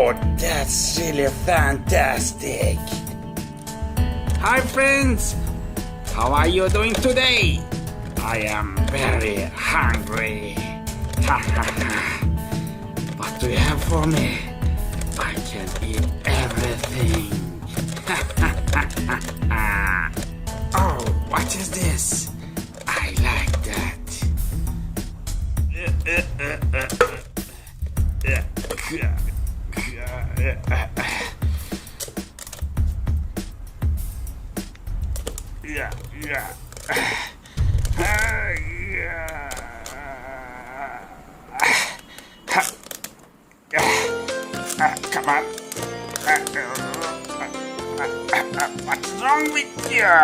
Oh, that's really fantastic. Hi friends, how are you doing today? I am very hungry. Ha ha ha. What do you have for me? I can eat everything. Ha ha ha ha ha. Oh, what is this? I like that. Come on. What's wrong with you?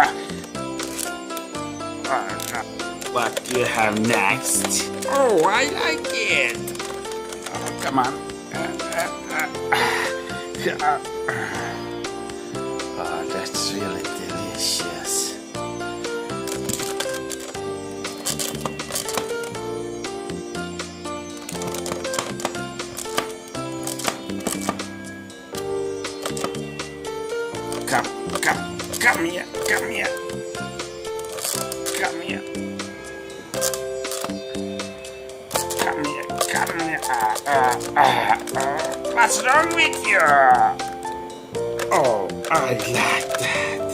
What do you have next? Oh, I like it. Come on. Oh, that's really delicious. Come here. Come here. Come here. What's wrong with you? Oh, I like that.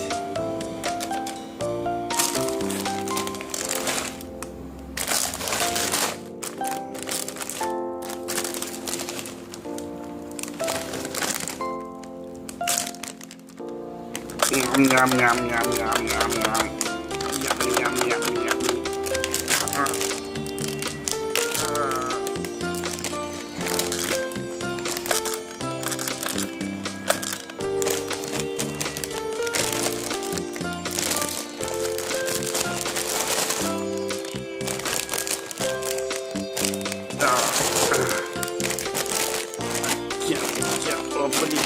Yum, yum, yum, yum, yum, yum, yum. Yum, yum, yum, yum. Can't open it.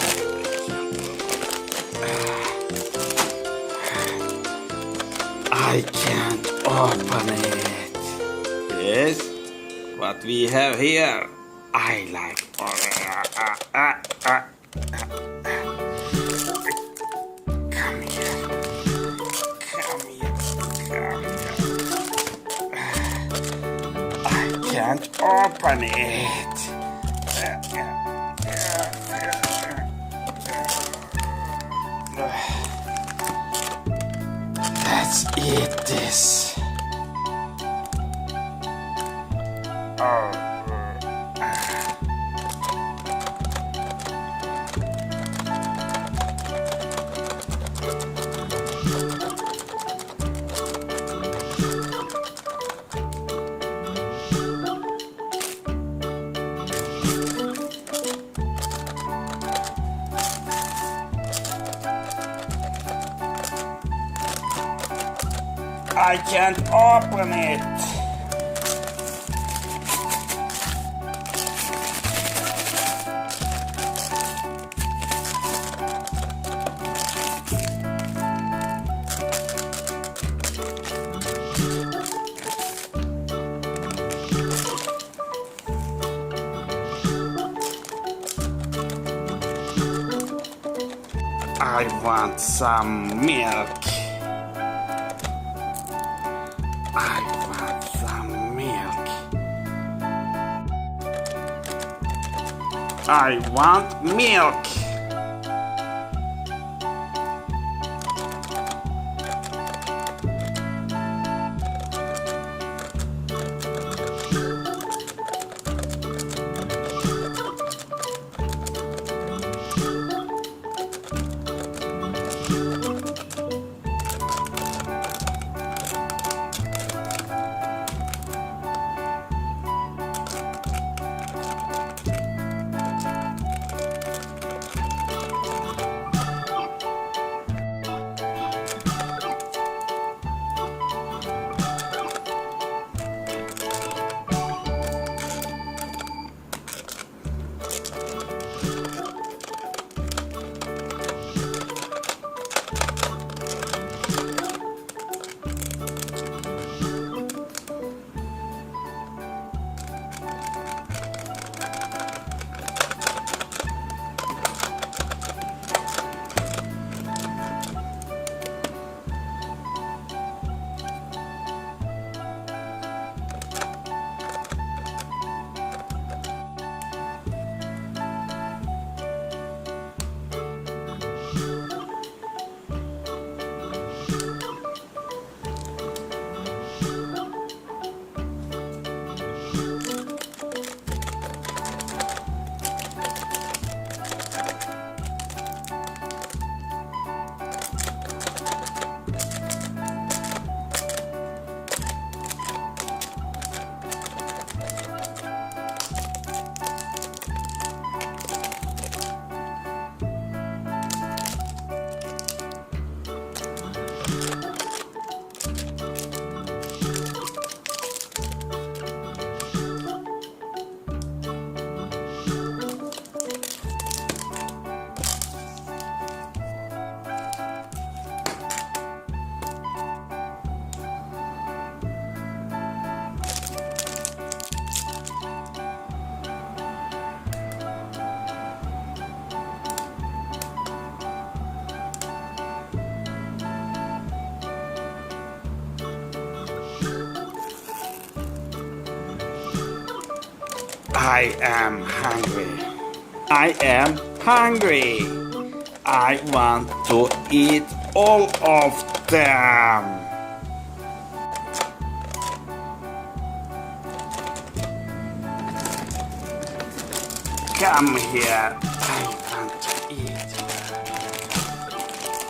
I can't open it. Yes, what we have here, I like. Come here. Come here. Come here. I can't open it. Let's eat this. Oh. I can't open it. I want some milk. I want some milk. I want milk. I am hungry. I am hungry. I want to eat all of them. Come here. I want to eat.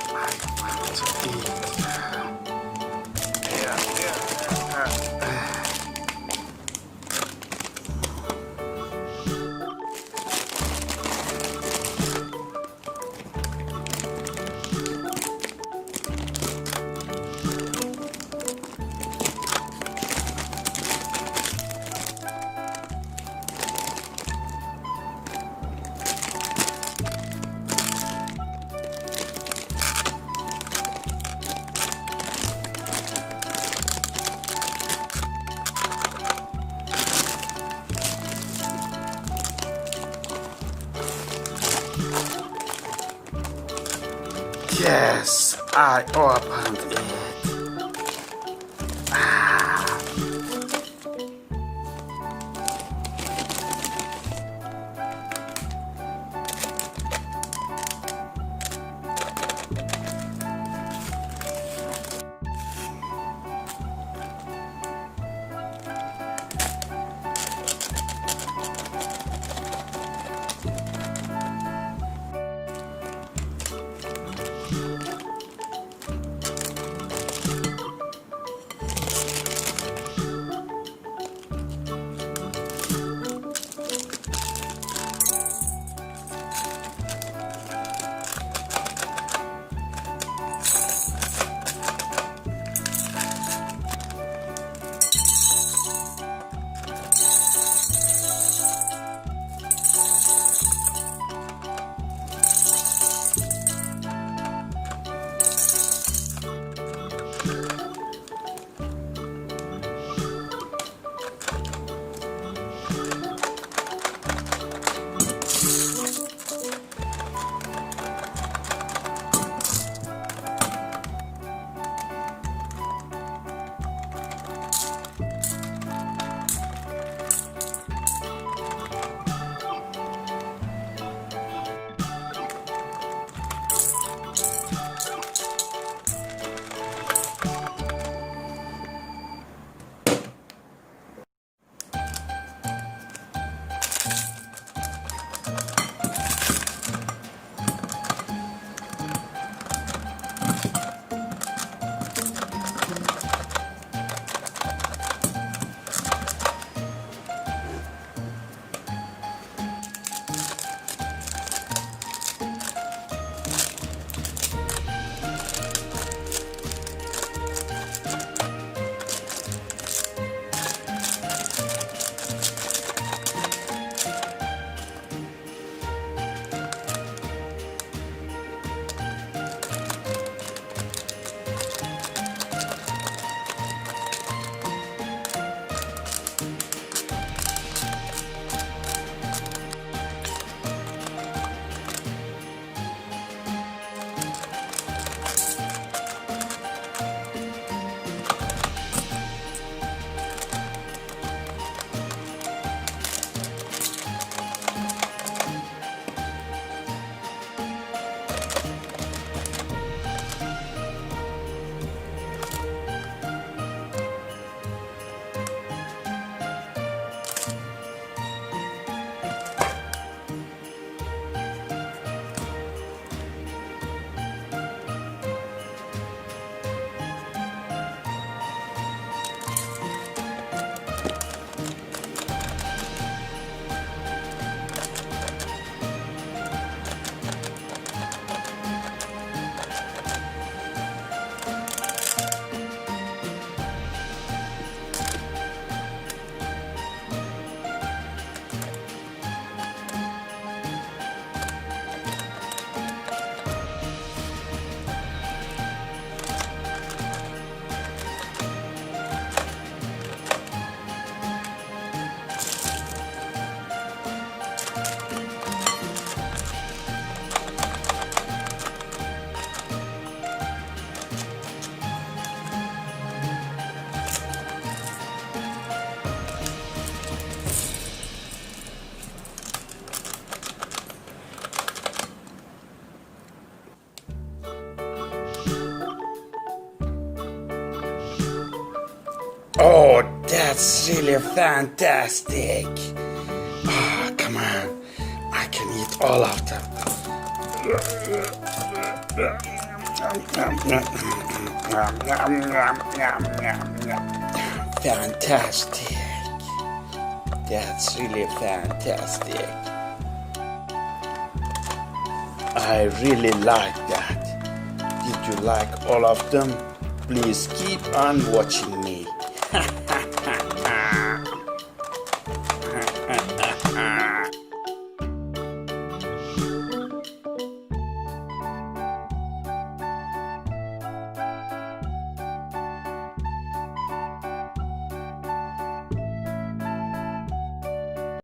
I want to eat. Yes, I opened it. That's really fantastic. Ah, come on. I can eat all of them. Fantastic. That's really fantastic. I really like that. Did you like all of them? Please keep on watching me.